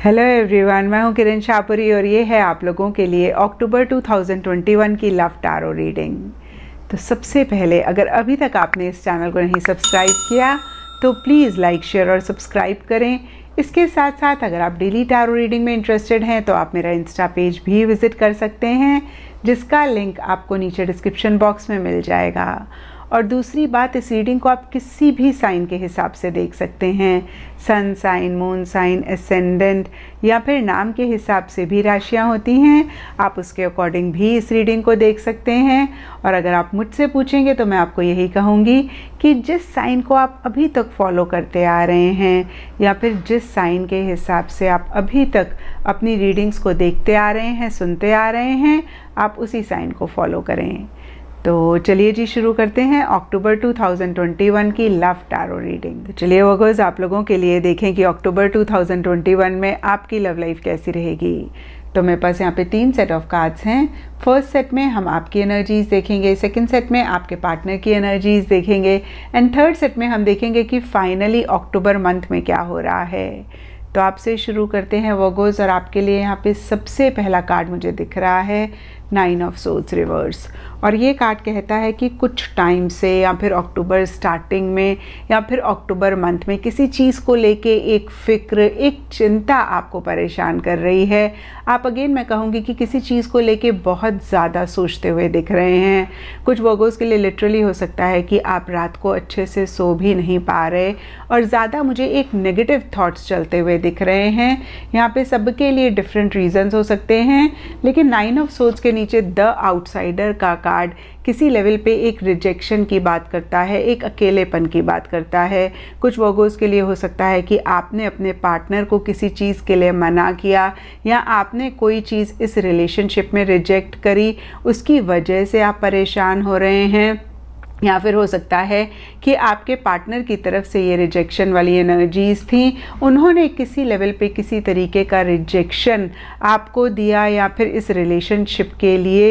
Hello everyone, मैं हूं किरण शाहपुरी और ये है आप लोगों के लिए अक्टूबर 2021 की लव टैरो रीडिंग। तो सबसे पहले अगर अभी तक आपने इस चैनल को नहीं सब्सक्राइब किया तो प्लीज़ लाइक शेयर और सब्सक्राइब करें। इसके साथ साथ अगर आप डेली टैरो रीडिंग में इंटरेस्टेड हैं तो आप मेरा इंस्टा पेज भी विज़िट कर सकते हैं, जिसका लिंक आपको नीचे डिस्क्रिप्शन बॉक्स में मिल जाएगा। और दूसरी बात, इस रीडिंग को आप किसी भी साइन के हिसाब से देख सकते हैं। Sun sign, moon sign, ascendant या फिर नाम के हिसाब से भी राशियां होती हैं। आप उसके अकॉर्डिंग भी इस रीडिंग को देख सकते हैं। और अगर आप मुझसे पूछेंगे तो मैं आपको यही कहूँगी कि जिस साइन को आप अभी तक फॉलो करते आ रहे हैं या फिर जिस साइन के हिसाब से आप अभी तक अपनी रीडिंग्स को देखते आ रहे हैं, सुनते आ रहे हैं, आप उसी साइन को फॉलो करें। तो चलिए जी शुरू करते हैं अक्टूबर 2021 की लव टैरो रीडिंग। तो चलिए वर्गोस, आप लोगों के लिए देखें कि अक्टूबर 2021 में आपकी लव लाइफ कैसी रहेगी। तो मेरे पास यहाँ पे 3 सेट ऑफ कार्ड्स हैं। फर्स्ट सेट में हम आपकी एनर्जीज देखेंगे, सेकंड सेट में आपके पार्टनर की एनर्जीज देखेंगे एंड थर्ड सेट में हम देखेंगे कि फाइनली अक्टूबर मंथ में क्या हो रहा है। तो आपसे शुरू करते हैं वर्गोस, और आपके लिए यहाँ पे सबसे पहला कार्ड मुझे दिख रहा है 9 ऑफ सोर्ड्स रिवर्स। और ये कार्ड कहता है कि कुछ टाइम से या फिर अक्टूबर स्टार्टिंग में या फिर अक्टूबर मंथ में किसी चीज़ को लेके एक फ़िक्र, एक चिंता आपको परेशान कर रही है। आप अगेन मैं कहूँगी कि किसी चीज़ को लेके बहुत ज़्यादा सोचते हुए दिख रहे हैं। कुछ वर्गोस के लिए लिटरली हो सकता है कि आप रात को अच्छे से सो भी नहीं पा रहे और ज़्यादा मुझे एक नेगेटिव थॉट्स चलते हुए दिख रहे हैं। यहाँ पे सबके लिए डिफरेंट रीजंस हो सकते हैं, लेकिन 9 ऑफ सोर्ड्स के नीचे द आउटसाइडर का कार्ड किसी लेवल पे एक रिजेक्शन की बात करता है, एक अकेलेपन की बात करता है। कुछ वर्गोस के लिए हो सकता है कि आपने अपने पार्टनर को किसी चीज़ के लिए मना किया या आपने कोई चीज़ इस रिलेशनशिप में रिजेक्ट करी, उसकी वजह से आप परेशान हो रहे हैं। या फिर हो सकता है कि आपके पार्टनर की तरफ से ये रिजेक्शन वाली एनर्जीज थी, उन्होंने किसी लेवल पे किसी तरीके का रिजेक्शन आपको दिया या फिर इस रिलेशनशिप के लिए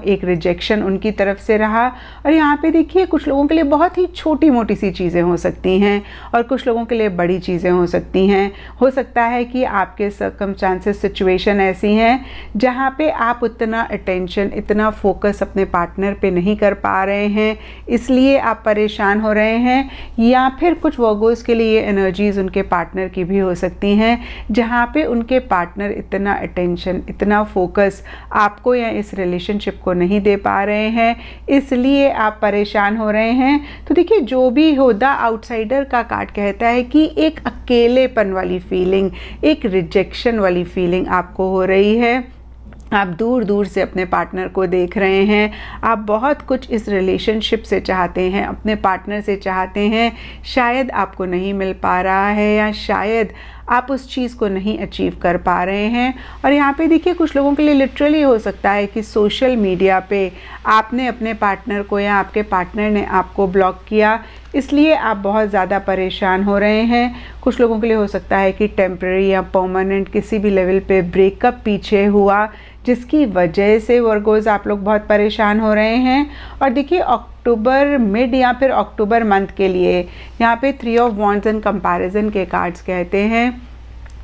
एक रिजेक्शन उनकी तरफ से रहा। और यहाँ पे देखिए, कुछ लोगों के लिए बहुत ही छोटी मोटी सी चीज़ें हो सकती हैं और कुछ लोगों के लिए बड़ी चीज़ें हो सकती हैं। हो सकता है कि आपके सर्कमस्टांसेस, सिचुएशन ऐसी हैं जहाँ पे आप उतना अटेंशन, इतना फोकस अपने पार्टनर पे नहीं कर पा रहे हैं, इसलिए आप परेशान हो रहे हैं। या फिर कुछ वर्गोस के लिए एनर्जीज उनके पार्टनर की भी हो सकती हैं, जहाँ पे उनके पार्टनर इतना अटेंशन, इतना फोकस आपको या इस रिलेशनशिप को नहीं दे पा रहे हैं, इसलिए आप परेशान हो रहे हैं। तो देखिए, जो भी हो, द आउटसाइडर का कार्ड कहता है कि एक अकेलेपन वाली फीलिंग, एक रिजेक्शन वाली फीलिंग आपको हो रही है। आप दूर दूर से अपने पार्टनर को देख रहे हैं, आप बहुत कुछ इस रिलेशनशिप से चाहते हैं, अपने पार्टनर से चाहते हैं, शायद आपको नहीं मिल पा रहा है या शायद आप उस चीज़ को नहीं अचीव कर पा रहे हैं। और यहाँ पे देखिए, कुछ लोगों के लिए लिटरली हो सकता है कि सोशल मीडिया पे आपने अपने पार्टनर को या आपके पार्टनर ने आपको ब्लॉक किया, इसलिए आप बहुत ज़्यादा परेशान हो रहे हैं। कुछ लोगों के लिए हो सकता है कि टेम्परेरी या परमानेंट किसी भी लेवल पे ब्रेकअप पीछे हुआ, जिसकी वजह से वर्गोस आप लोग बहुत परेशान हो रहे हैं। और देखिए, अक्टूबर मिड या फिर अक्टूबर मंथ के लिए यहाँ पे 3 ऑफ वॉन्ड्स एंड कंपैरिजन के कार्ड्स कहते हैं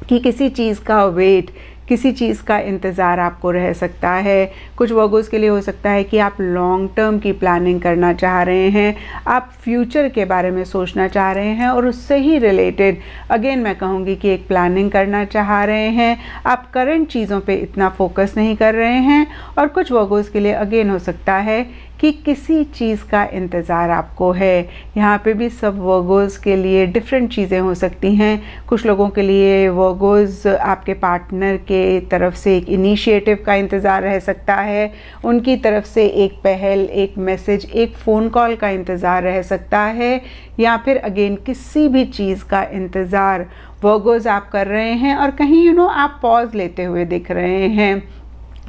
कि किसी चीज़ का वेट, किसी चीज़ का इंतज़ार आपको रह सकता है। कुछ वर्गोस के लिए हो सकता है कि आप लॉन्ग टर्म की प्लानिंग करना चाह रहे हैं, आप फ्यूचर के बारे में सोचना चाह रहे हैं और उससे ही रिलेटेड अगेन मैं कहूँगी कि एक प्लानिंग करना चाह रहे हैं। आप करंट चीज़ों पे इतना फोकस नहीं कर रहे हैं। और कुछ वर्गोस के लिए अगेन हो सकता है कि किसी चीज़ का इंतज़ार आपको है। यहाँ पे भी सब वर्गोस के लिए डिफरेंट चीज़ें हो सकती हैं। कुछ लोगों के लिए वर्गोस आपके पार्टनर के तरफ से एक इनिशिएटिव का इंतज़ार रह सकता है, उनकी तरफ से एक पहल, एक मैसेज, एक फ़ोन कॉल का इंतज़ार रह सकता है। या फिर अगेन किसी भी चीज़ का इंतज़ार वर्गोस आप कर रहे हैं और कहीं आप पॉज लेते हुए दिख रहे हैं।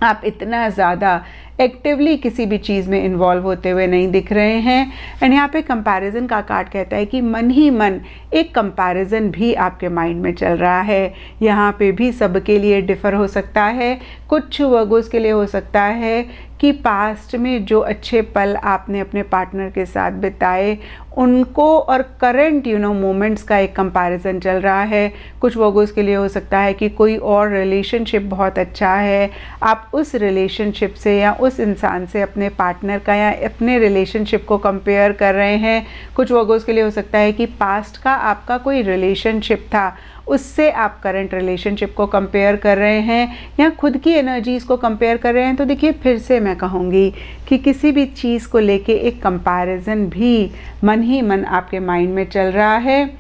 आप इतना ज़्यादा एक्टिवली किसी भी चीज़ में इन्वॉल्व होते हुए नहीं दिख रहे हैं। एंड यहाँ पे कंपैरिजन का कार्ड कहता है कि मन ही मन एक कंपैरिजन भी आपके माइंड में चल रहा है। यहाँ पे भी सबके लिए डिफ़र हो सकता है। कुछ वर्गोस के लिए हो सकता है कि पास्ट में जो अच्छे पल आपने अपने पार्टनर के साथ बिताए उनको और करंट मोमेंट्स का एक कंपैरिजन चल रहा है। कुछ वर्गोस के लिए हो सकता है कि कोई और रिलेशनशिप बहुत अच्छा है, आप उस रिलेशनशिप से या उस इंसान से अपने पार्टनर का या अपने रिलेशनशिप को कंपेयर कर रहे हैं। कुछ वर्गोस के लिए हो सकता है कि पास्ट का आपका कोई रिलेशनशिप था, उससे आप करंट रिलेशनशिप को कंपेयर कर रहे हैं या खुद की एनर्जीज़ को कंपेयर कर रहे हैं। तो देखिए, फिर से मैं कहूँगी कि किसी भी चीज़ को लेके एक कंपैरिजन भी मन ही मन आपके माइंड में चल रहा है।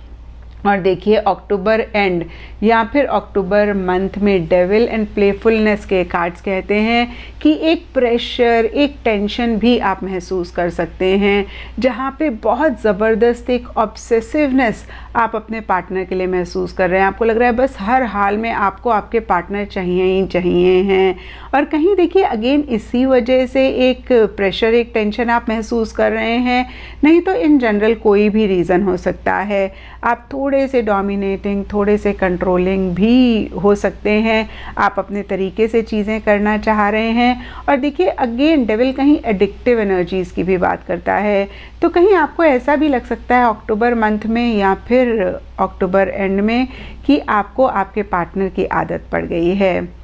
और देखिए, अक्टूबर एंड या फिर अक्टूबर मंथ में डेविल एंड प्लेफुलनेस के कार्ड्स कहते हैं कि एक प्रेशर, एक टेंशन भी आप महसूस कर सकते हैं, जहाँ पे बहुत ज़बरदस्त एक ऑब्सेसिवनेस आप अपने पार्टनर के लिए महसूस कर रहे हैं। आपको लग रहा है बस हर हाल में आपको आपके पार्टनर चाहिए ही चाहिए हैं। और कहीं देखिए, अगेन इसी वजह से एक प्रेशर, एक टेंशन आप महसूस कर रहे हैं। नहीं तो इन जनरल कोई भी रीज़न हो सकता है। आप थोड़े से डोमिनेटिंग, थोड़े से कंट्रोलिंग भी हो सकते हैं। आप अपने तरीके से चीज़ें करना चाह रहे हैं। और देखिए, अगेन डेविल कहीं एडिक्टिव एनर्जीज़ की भी बात करता है। तो कहीं आपको ऐसा भी लग सकता है अक्टूबर मंथ में या फिर अक्टूबर एंड में कि आपको आपके पार्टनर की आदत पड़ गई है।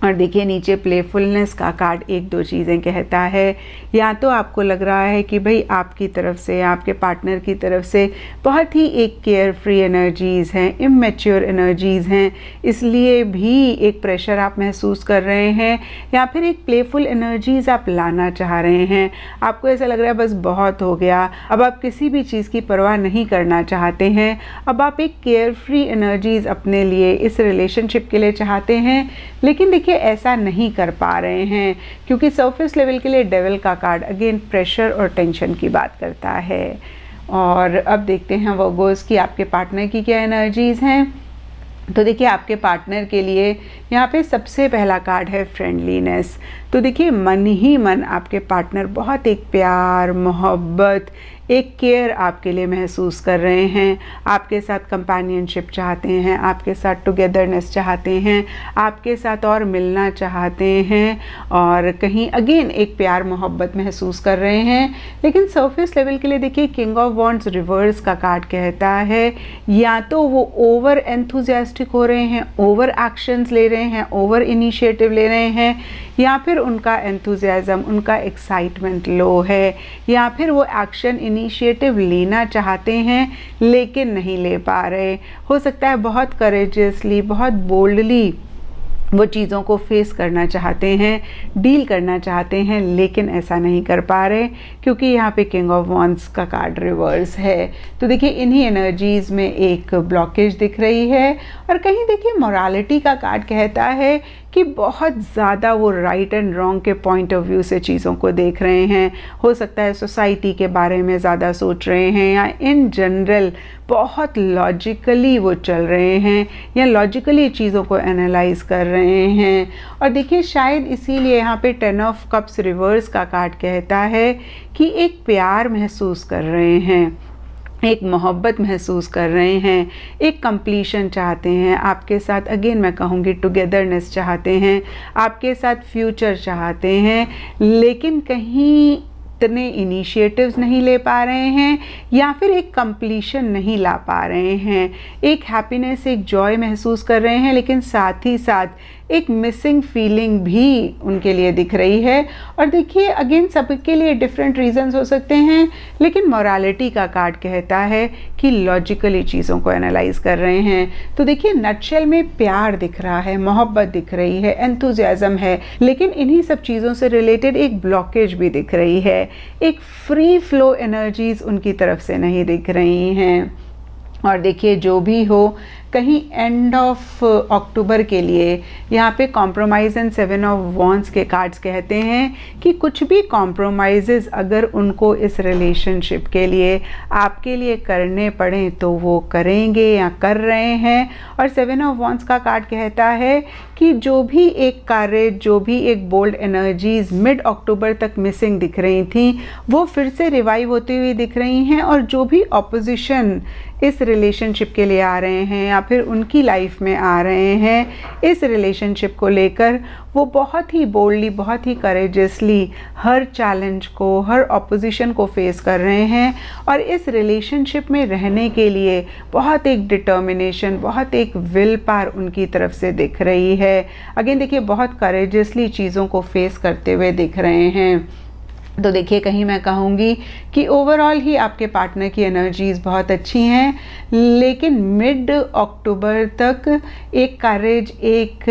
और देखिए, नीचे प्लेफुलनेस का कार्ड एक दो चीज़ें कहता है। या तो आपको लग रहा है कि भाई आपकी तरफ से, आपके पार्टनर की तरफ से बहुत ही एक केयर फ्री एनर्जीज़ हैं, इमैच्योर एनर्जीज़ हैं, इसलिए भी एक प्रेशर आप महसूस कर रहे हैं। या फिर एक प्लेफुल एनर्जीज़ आप लाना चाह रहे हैं। आपको ऐसा लग रहा है बस बहुत हो गया, अब आप किसी भी चीज़ की परवाह नहीं करना चाहते हैं। अब आप एक केयर फ्री एनर्जीज़ अपने लिए, इस रिलेशनशिप के लिए चाहते हैं। लेकिन देखिए, ऐसा नहीं कर पा रहे हैं क्योंकि सरफेस लेवल के लिए डेविल का कार्ड अगेन प्रेशर और टेंशन की बात करता है। और अब देखते हैं वर्गोस की आपके पार्टनर की क्या एनर्जीज़ हैं। तो देखिए, आपके पार्टनर के लिए यहाँ पे सबसे पहला कार्ड है फ्रेंडलीनेस। तो देखिए, मन ही मन आपके पार्टनर बहुत एक प्यार, मोहब्बत, एक केयर आपके लिए महसूस कर रहे हैं। आपके साथ कंपेनियनशिप चाहते हैं, आपके साथ टुगेदरनेस चाहते हैं, आपके साथ और मिलना चाहते हैं और कहीं अगेन एक प्यार मोहब्बत महसूस कर रहे हैं। लेकिन सरफेस लेवल के लिए देखिए, किंग ऑफ वॉन्ड्स रिवर्स का कार्ड कहता है या तो वो ओवर एंथुजियास्टिक हो रहे हैं, ओवर एक्शंस ले रहे हैं, ओवर इनिशिएटिव ले रहे हैं, या फिर उनका एंथुजियाज्म, उनका एक्साइटमेंट लो है, या फिर वो एक्शन इनिशिएटिव लेना चाहते हैं लेकिन नहीं ले पा रहे। हो सकता है बहुत करेजियसली, बहुत बोल्डली वो चीज़ों को फेस करना चाहते हैं, डील करना चाहते हैं, लेकिन ऐसा नहीं कर पा रहे क्योंकि यहाँ पे किंग ऑफ वॉन्ड्स का कार्ड रिवर्स है। तो देखिए, इन्हीं एनर्जीज़ में एक ब्लॉकेज दिख रही है। और कहीं देखिए, मोरालिटी का कार्ड कहता है कि बहुत ज़्यादा वो राइट एंड रॉन्ग के पॉइंट ऑफ व्यू से चीज़ों को देख रहे हैं। हो सकता है सोसाइटी के बारे में ज़्यादा सोच रहे हैं या इन जनरल बहुत लॉजिकली वो चल रहे हैं या लॉजिकली चीज़ों को एनालाइज कर रहे हैं। और देखिए, शायद इसीलिए यहाँ पे 10 ऑफ कप्स रिवर्स का कार्ड कहता है कि एक प्यार महसूस कर रहे हैं, एक मोहब्बत महसूस कर रहे हैं, एक कंप्लीशन चाहते हैं आपके साथ। अगेन मैं कहूँगी टुगेदरनेस चाहते हैं, आपके साथ फ्यूचर चाहते हैं, लेकिन कहीं इतने इनिशिएटिव्स नहीं ले पा रहे हैं या फिर एक कंप्लीशन नहीं ला पा रहे हैं। एक हैप्पीनेस, एक जॉय महसूस कर रहे हैं, लेकिन साथ ही साथ एक मिसिंग फीलिंग भी उनके लिए दिख रही है। और देखिए, अगेन सबके लिए डिफरेंट रीजंस हो सकते हैं, लेकिन मोरालिटी का कार्ड कहता है कि लॉजिकली चीज़ों को एनालाइज कर रहे हैं। तो देखिए, नटशेल में प्यार दिख रहा है, मोहब्बत दिख रही है, एंथुजियाज्म है, लेकिन इन्हीं सब चीज़ों से रिलेटेड एक ब्लॉकेज भी दिख रही है। एक फ्री फ्लो एनर्जीज उनकी तरफ से नहीं दिख रही हैं। और देखिए, जो भी हो, कहीं एंड ऑफ अक्टूबर के लिए यहाँ पे कॉम्प्रोमाइज़ एंड 7 ऑफ वॉन्ड्स के कार्ड्स कहते हैं कि कुछ भी कॉम्प्रोमाइज़ अगर उनको इस रिलेशनशिप के लिए आपके लिए करने पड़ें तो वो करेंगे या कर रहे हैं। और 7 ऑफ वॉन्ड्स का कार्ड कहता है कि जो भी एक कार्य, जो भी एक बोल्ड एनर्जीज मिड अक्टूबर तक मिसिंग दिख रही थी, वो फिर से रिवाइव होती हुई दिख रही हैं। और जो भी ऑपोजिशन इस रिलेशनशिप के लिए आ रहे हैं या फिर उनकी लाइफ में आ रहे हैं, इस रिलेशनशिप को लेकर वो बहुत ही बोल्डली, बहुत ही करेजियसली हर चैलेंज को, हर ऑपोजिशन को फेस कर रहे हैं और इस रिलेशनशिप में रहने के लिए बहुत एक डिटर्मिनेशन, बहुत एक विल पावर उनकी तरफ से दिख रही है। अगेन देखिए, बहुत करेजियसली चीज़ों को फेस करते हुए दिख रहे हैं। तो देखिए, कहीं मैं कहूँगी कि ओवरऑल ही आपके पार्टनर की एनर्जीज़ बहुत अच्छी हैं, लेकिन मिड अक्टूबर तक एक करेज, एक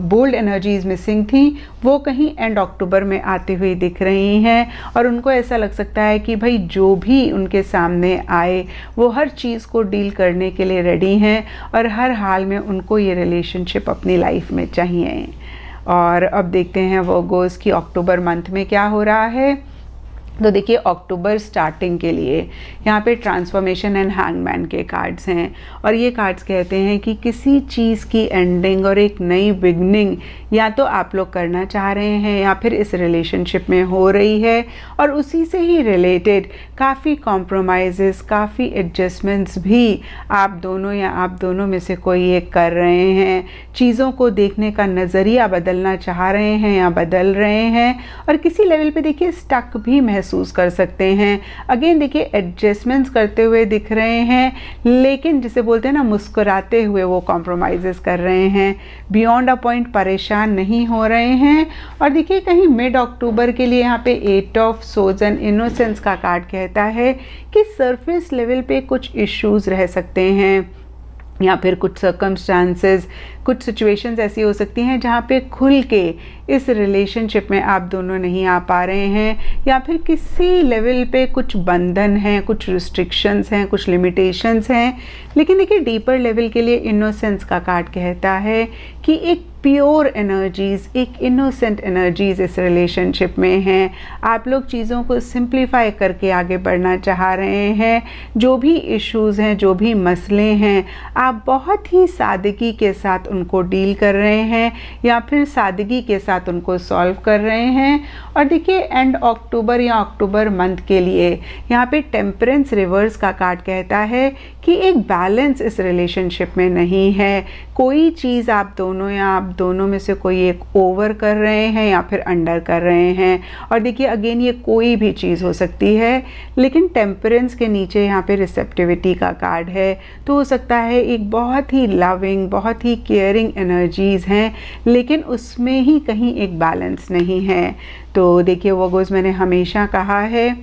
बोल्ड एनर्जीज़ मिसिंग थी, वो कहीं एंड अक्टूबर में आती हुई दिख रही हैं और उनको ऐसा लग सकता है कि भाई जो भी उनके सामने आए वो हर चीज़ को डील करने के लिए रेडी हैं और हर हाल में उनको ये रिलेशनशिप अपनी लाइफ में चाहिए। और अब देखते हैं वर्गोस की अक्टूबर मंथ में क्या हो रहा है। तो देखिए, अक्टूबर स्टार्टिंग के लिए यहाँ पे ट्रांसफॉर्मेशन एंड हैंगमैन के कार्ड्स हैं और ये कार्ड्स कहते हैं कि किसी चीज़ की एंडिंग और एक नई बिगनिंग या तो आप लोग करना चाह रहे हैं या फिर इस रिलेशनशिप में हो रही है और उसी से ही रिलेटेड काफ़ी कॉम्प्रोमाइज़ेस, काफ़ी एडजस्टमेंट्स भी आप दोनों या आप दोनों में से कोई एक कर रहे हैं। चीज़ों को देखने का नज़रिया बदलना चाह रहे हैं या बदल रहे हैं और किसी लेवल पे देखिए स्टक भी महसूस कर सकते हैं। अगेन देखिए, एडजस्टमेंट्स करते हुए दिख रहे हैं, लेकिन जिसे बोलते हैं ना, मुस्कुराते हुए वो कॉम्प्रोमाइज़ेस कर रहे हैं, बियॉन्ड अ पॉइंट परेशान नहीं हो रहे हैं। और देखिए, कहीं मिड अक्टूबर के लिए यहाँ पे 8 ऑफ सोर्ड्स एंड इनोसेंस का कार्ड कहता है कि सरफेस लेवल पे कुछ इश्यूज रह सकते हैं या फिर कुछ सर्कमस्टांसेस, कुछ सिचुएशंस ऐसी हो सकती हैं जहाँ पे खुल के इस रिलेशनशिप में आप दोनों नहीं आ पा रहे हैं या फिर किसी लेवल पे कुछ बंधन हैं, कुछ रिस्ट्रिक्शंस हैं, कुछ लिमिटेशंस हैं। लेकिन देखिए, डीपर लेवल के लिए इनोसेंस का कार्ड कहता है कि एक प्योर एनर्जीज़, एक इनोसेंट एनर्जीज़ इस रिलेशनशिप में हैं। आप लोग चीज़ों को सिंप्लीफाई करके आगे बढ़ना चाह रहे हैं। जो भी इश्यूज़ हैं, जो भी मसले हैं, आप बहुत ही सादगी के साथ उनको डील कर रहे हैं या फिर सादगी के साथ उनको सॉल्व कर रहे हैं। और देखिए, एंड अक्टूबर या अक्टूबर मंथ के लिए यहाँ पे टेम्परेंस रिवर्स का कार्ड कहता है कि एक बैलेंस इस रिलेशनशिप में नहीं है। कोई चीज़ आप दोनों या आप दोनों में से कोई एक ओवर कर रहे हैं या फिर अंडर कर रहे हैं। और देखिए, अगेन ये कोई भी चीज़ हो सकती है, लेकिन टेम्परेंस के नीचे यहाँ पे रिसेप्टिविटी का कार्ड है। तो हो सकता है एक बहुत ही लविंग, बहुत ही केयरिंग एनर्जीज़ हैं, लेकिन उसमें ही कहीं एक बैलेंस नहीं है। तो देखिए वर्गोस, मैंने हमेशा कहा है,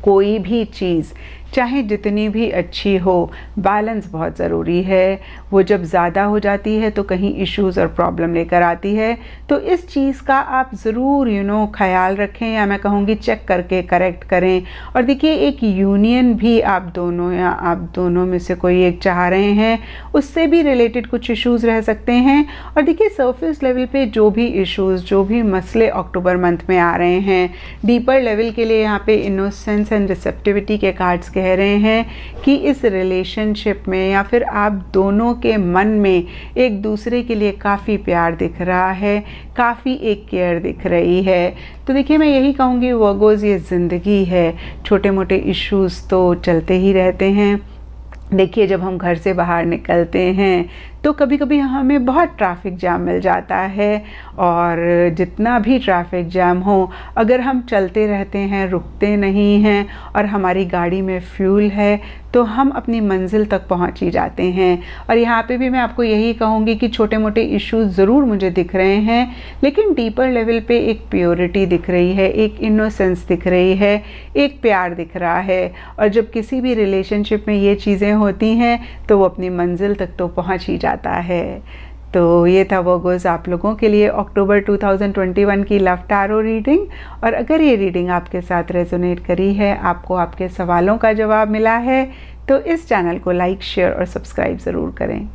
कोई भी चीज़ चाहे जितनी भी अच्छी हो, बैलेंस बहुत ज़रूरी है। वो जब ज़्यादा हो जाती है तो कहीं इश्यूज़ और प्रॉब्लम लेकर आती है। तो इस चीज़ का आप ज़रूर ख्याल रखें, या मैं कहूँगी चेक करके करेक्ट करें। और देखिए, एक यूनियन भी आप दोनों या आप दोनों में से कोई एक चाह रहे हैं, उससे भी रिलेटेड कुछ इश्यूज़ रह सकते हैं। और देखिए, सरफेस लेवल पे जो भी इश्यूज़, जो भी मसले अक्टूबर मंथ में आ रहे हैं, डीपर लेवल के लिए यहाँ पे इनोसेंस एंड रिसेप्टिविटी के कार्ड्स कह रहे हैं कि इस रिलेशनशिप में या फिर आप दोनों के मन में एक दूसरे के लिए काफ़ी प्यार दिख रहा है, काफ़ी एक केयर दिख रही है। तो देखिए, मैं यही कहूँगी वर्गोस, ये ज़िंदगी है, छोटे मोटे इश्यूज़ तो चलते ही रहते हैं। देखिए, जब हम घर से बाहर निकलते हैं तो कभी कभी हमें बहुत ट्रैफिक जाम मिल जाता है, और जितना भी ट्रैफिक जाम हो, अगर हम चलते रहते हैं, रुकते नहीं हैं और हमारी गाड़ी में फ्यूल है, तो हम अपनी मंजिल तक पहुंच ही जाते हैं। और यहाँ पे भी मैं आपको यही कहूँगी कि छोटे मोटे इश्यूज ज़रूर मुझे दिख रहे हैं, लेकिन डीपर लेवल पे एक प्योरिटी दिख रही है, एक इनोसेंस दिख रही है, एक प्यार दिख रहा है। और जब किसी भी रिलेशनशिप में ये चीज़ें होती हैं तो वो अपनी मंजिल तक तो पहुँच ही जाता है। तो ये था वर्गोस आप लोगों के लिए अक्टूबर 2021 की लव टैरो रीडिंग। और अगर ये रीडिंग आपके साथ रेजोनेट करी है, आपको आपके सवालों का जवाब मिला है, तो इस चैनल को लाइक, शेयर और सब्सक्राइब ज़रूर करें।